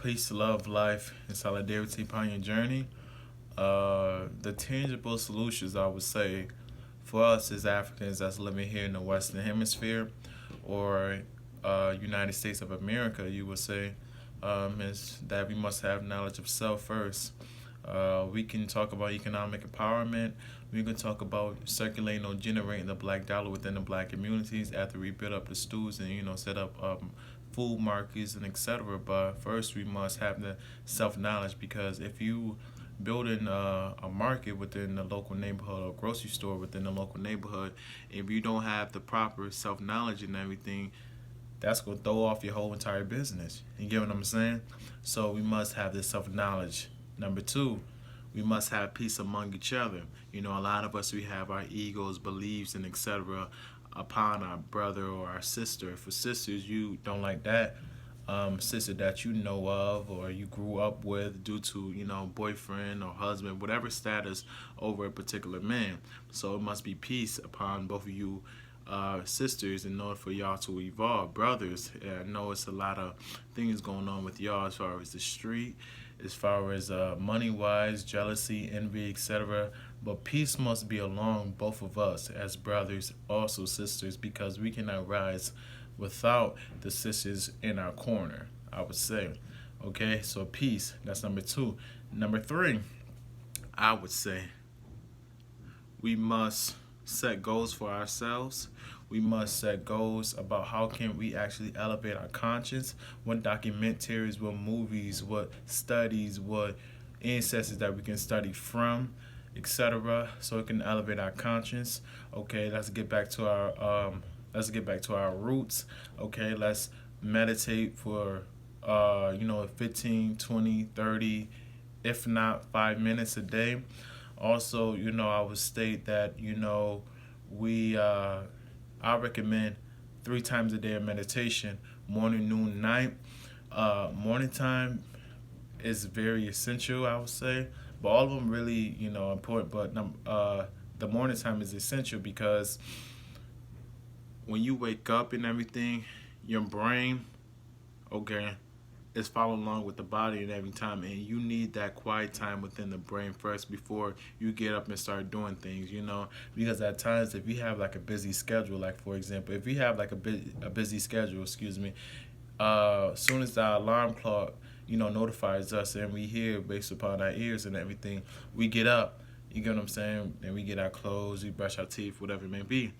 Peace, love, life, and solidarity upon your journey. The tangible solutions, I would say, for us as Africans that's living here in the Western Hemisphere or United States of America, you would say, is that we must have knowledge of self first. We can talk about economic empowerment. We can talk about circulating or generating the black dollar within the black communities after we build up the stools and set up food markets and etc. But first, we must have the self knowledge because if you building a market within the local neighborhood or grocery store within the local neighborhood, if you don't have the proper self knowledge and everything, that's gonna throw off your whole entire business. You get what I'm saying? So we must have this self knowledge. Number two, we must have peace among each other. A lot of us we have our egos, beliefs, and etc. upon our brother or our sister. For sisters, you don't like that sister that you know of or you grew up with due to boyfriend or husband, whatever status over a particular man. So it must be peace upon both of you sisters in order for y'all to evolve. Brothers, I know it's a lot of things going on with y'all as far as the street, as far as money wise, jealousy, envy, etc. But peace must be along both of us as brothers, also sisters, because we cannot rise without the sisters in our corner, I would say. Okay, so peace, that's number two. Number three, I would say we must set goals for ourselves. We must set goals about how can we actually elevate our conscience, what documentaries, what movies, what studies, what ancestors that we can study from, etc. So it can elevate our conscience. Okay, let's get back to our roots. Okay, let's meditate for 15, 20, 30, if not 5 minutes a day. Also, I would state that, we I recommend 3 times a day of meditation, morning, noon, night. Morning time is very essential, I would say, but all of them really, important. But the morning time is essential because when you wake up and everything, your brain, okay, is following along with the body and every time, and you need that quiet time within the brain first before you get up and start doing things. Because at times if you have like a busy schedule, like for example, if you have like a busy schedule, excuse me, soon as the alarm clock notifies us and we hear based upon our ears and everything, we get up. You get what I'm saying? And we get our clothes, we brush our teeth, whatever it may be.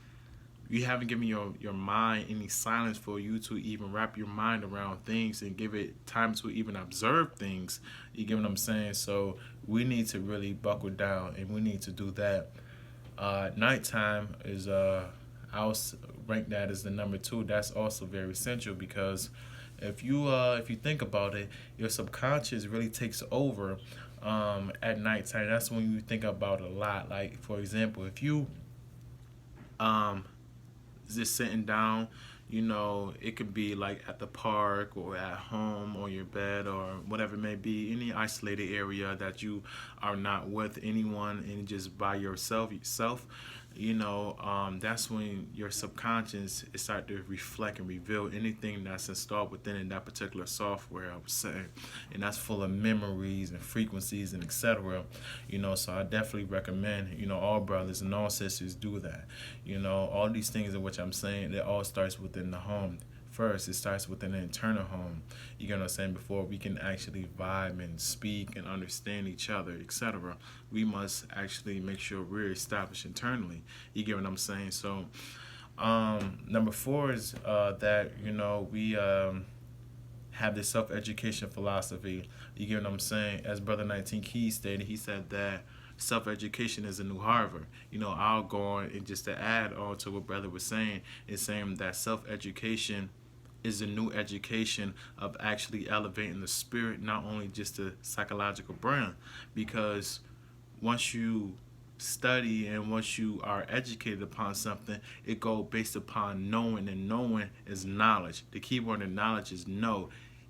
You haven't given your mind any silence for you to even wrap your mind around things and give it time to even observe things. You get what I'm saying? So we need to really buckle down and we need to do that. Nighttime is I'll rank that as the number two. That's also very essential because if you think about it, your subconscious really takes over at nighttime. That's when you think about a lot. Like for example, if you um just sitting down, it could be like at the park or at home on your bed or whatever it may be, any isolated area that you are not with anyone and just by yourself. That's when your subconscious is start to reflect and reveal anything that's installed within in that particular software, I would say, and that's full of memories and frequencies and etc. So I definitely recommend all brothers and all sisters do that. All these things in which I'm saying, it all starts within the home. First, it starts within the internal home. You get what I'm saying? Before we can actually vibe and speak and understand each other, etc., we must actually make sure we're established internally. You get what I'm saying? So, number four is that we have this self-education philosophy. You get what I'm saying? As Brother 19 Keys stated, he said that self-education is a new Harvard. I'll go on and just to add on to what Brother was saying, is saying that self-education is the new education of actually elevating the spirit, not only just the psychological brain. Because once you study and once you are educated upon something, it go based upon knowing, and knowing is knowledge. The key word in knowledge is know,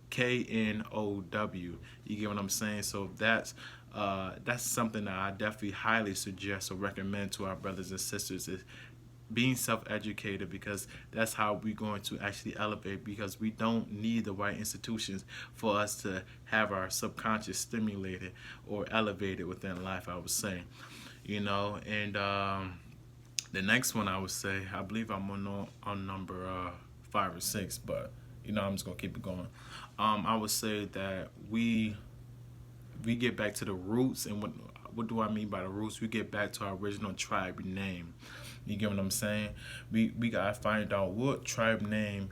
KNOW. You get what I'm saying? So that's something that I definitely highly suggest or recommend to our brothers and sisters, is being self-educated, because that's how we're going to actually elevate, because we don't need the right institutions for us to have our subconscious stimulated or elevated within life, I would say. And the next one I would say, I believe I'm on number 5 or 6, but I'm just gonna keep it going. I would say that we get back to the roots, and what do I mean by the roots? We get back to our original tribe name. You get what I'm saying? We gotta find out what tribe name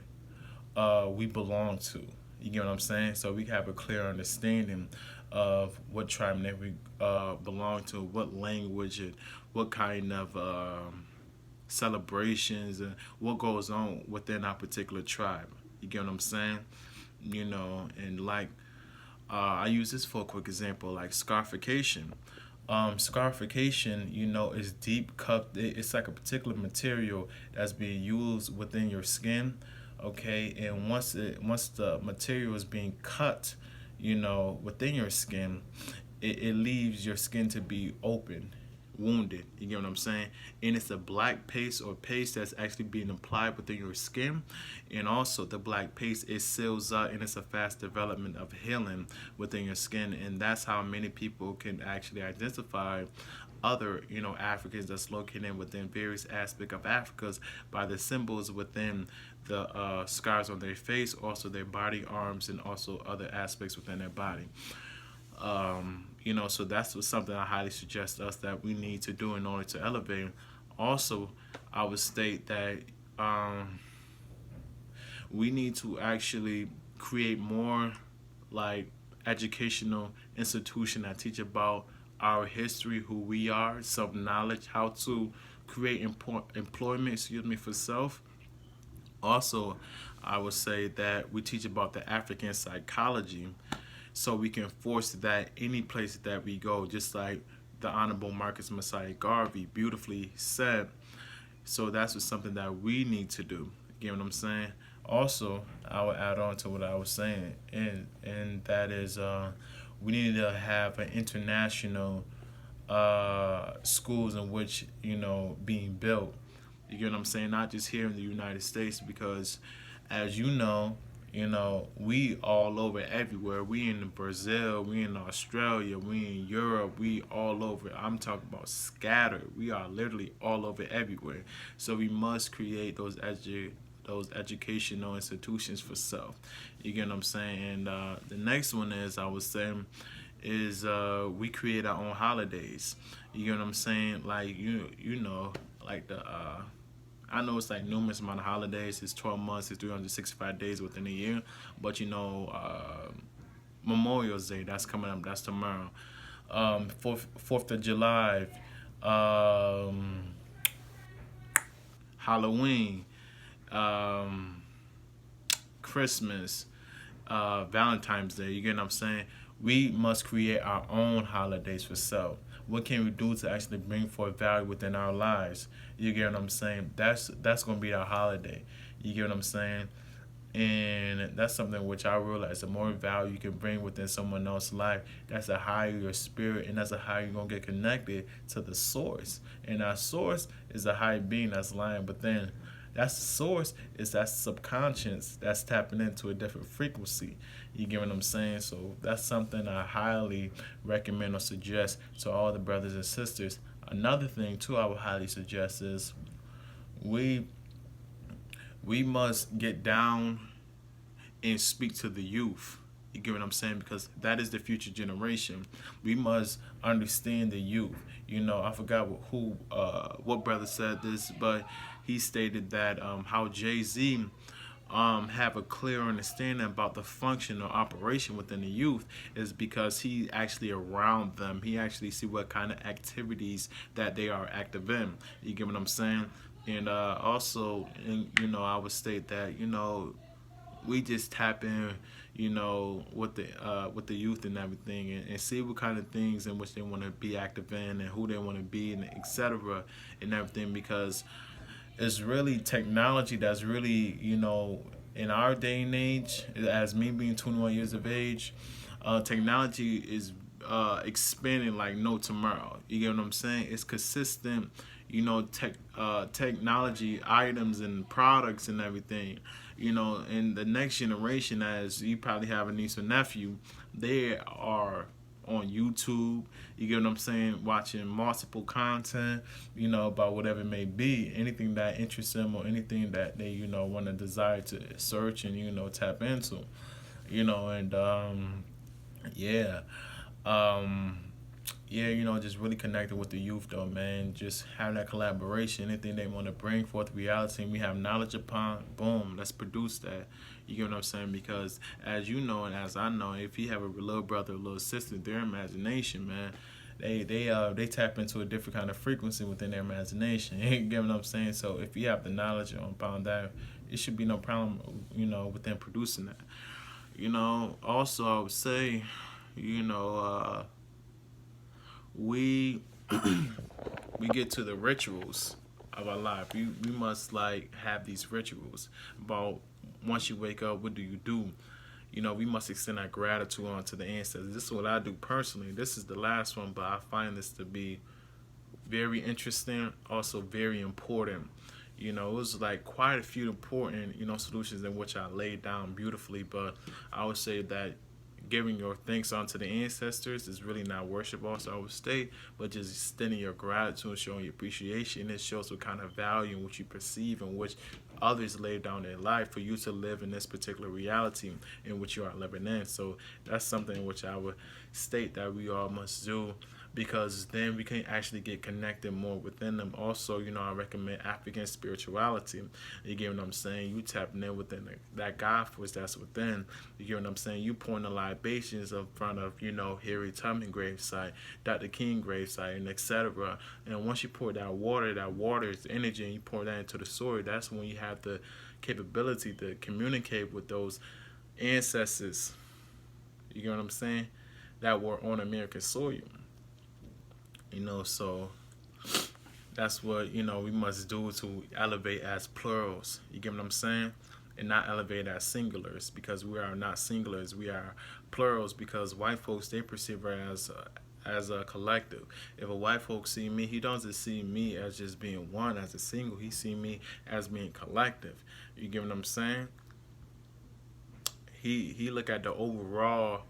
we belong to. You get what I'm saying? So we have a clear understanding of what tribe name we belong to, what language, and what kind of celebrations, and what goes on within our particular tribe. You get what I'm saying? And like I use this for a quick example, like scarification. Scarification, is deep cut. It's like a particular material that's being used within your skin. Okay, and once the material is being cut, within your skin, it leaves your skin to be open, wounded. You get what I'm saying? And it's a black paste or paste that's actually being applied within your skin. And also the black paste, it seals up, and it's a fast development of healing within your skin. And that's how many people can actually identify other Africans that's located within various aspects of Africa's by the symbols within the scars on their face, also their body, arms, and also other aspects within their body. So that's something I highly suggest us that we need to do in order to elevate. Also, I would state that we need to actually create more like educational institution that teach about our history, who we are, self knowledge, how to create employment, for self. Also, I would say that we teach about the African psychology, so we can force that any place that we go, just like the Honorable Marcus Messiah Garvey beautifully said. So that's just something that we need to do. You get what I'm saying? Also, I would add on to what I was saying, and that is we need to have an international schools in which being built. You get what I'm saying? Not just here in the United States, because as we all over everywhere. We in Brazil, we in Australia, we in Europe, we all over. I'm talking about scattered. We are literally all over everywhere. So we must create those educational institutions for self. You get what I'm saying? And the next one is, I was saying, is we create our own holidays. You get what I'm saying? Like like the I know it's like numerous amount of holidays. It's 12 months. It's 365 days within a year. But Memorial Day, that's coming up. That's tomorrow. Fourth of July, um, Halloween, um, Christmas, Valentine's Day. You get what I'm saying? We must create our own holidays for self. What can we do to actually bring forth value within our lives? You get what I'm saying? That's gonna be our holiday. You get what I'm saying? And that's something which I realize, the more value you can bring within someone else's life, that's the higher your spirit, and that's the higher you're gonna get connected to the source. And our source is a higher being that's lying within. That's the source, is that subconscious that's tapping into a different frequency. You get what I'm saying? So that's something I highly recommend or suggest to all the brothers and sisters. Another thing too I would highly suggest is we must get down and speak to the youth. You get what I'm saying? Because that is the future generation. We must understand the youth. I forgot what brother said this, but he stated that how Jay-Z have a clear understanding about the function or operation within the youth is because he actually around them. He actually see what kind of activities that they are active in. You get what I'm saying? And also, I would state that we just tap in, with the youth and everything, and see what kind of things in which they want to be active in and who they want to be, and etc. and everything, because it's really technology that's really, in our day and age, as me being 21 years of age, technology is expanding like no tomorrow. You get what I'm saying? It's consistent, technology items and products and everything. In the next generation, as you probably have a niece or nephew, they are on YouTube. You get what I'm saying? Watching multiple content, about whatever it may be, anything that interests them or anything that they, want to desire to search and tap into. And yeah, um, yeah, just really connected with the youth though, man. Just have that collaboration. Anything they want to bring forth reality and we have knowledge upon, boom, let's produce that. You get what I'm saying? Because as you know and as I know, if you have a little brother or little sister, their imagination, man, they tap into a different kind of frequency within their imagination. You get what I'm saying? So if you have the knowledge upon that, it should be no problem, within producing that. Also I would say, we we get to the rituals of our life. We must like have these rituals about once you wake up, what do you do? We must extend our gratitude on to the ancestors. This is what I do personally. This is the last one, but I find this to be very interesting, also very important. It was like quite a few important, solutions in which I laid down beautifully, but I would say that giving your thanks unto the ancestors is really not worship, also I would state, but just extending your gratitude and showing your appreciation. It shows what kind of value in which you perceive and which others laid down their life for you to live in this particular reality in which you are living in. So that's something which I would state that we all must do, because then we can actually get connected more within them. Also, I recommend African spirituality. You get what I'm saying? You tapping in within that God force that's within. You get what I'm saying? You pouring the libations in front of, Harry Tubman gravesite, Dr. King gravesite, and etc. And once you pour that water is energy, and you pour that into the soil, that's when you have the capability to communicate with those ancestors. You get what I'm saying? That were on American soil. So that's what, we must do to elevate as plurals. You get what I'm saying? And not elevate as singulars, because we are not singulars. We are plurals, because white folks, they perceive it as a collective. If a white folk see me, he doesn't see me as just being one, as a single. He see me as being collective. You get what I'm saying? He look at the overall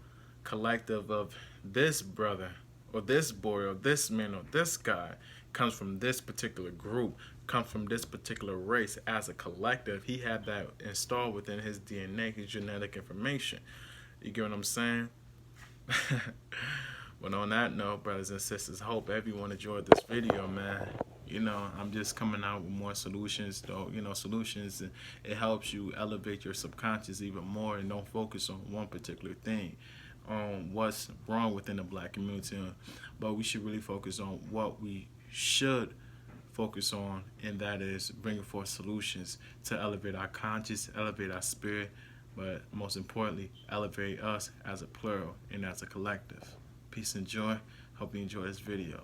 collective of this brother or this boy or this man or this guy comes from this particular group, comes from this particular race. As a collective, he had that installed within his DNA, his genetic information. You get what I'm saying? But on that note, brothers and sisters, I hope everyone enjoyed this video, man. I'm just coming out with more solutions, though. Solutions, it helps you elevate your subconscious even more and don't focus on one particular thing, on what's wrong within the black community. But we should really focus on what we should focus on, and that is bringing forth solutions to elevate our conscious, elevate our spirit, but most importantly, elevate us as a plural and as a collective. Peace and joy. Hope you enjoy this video.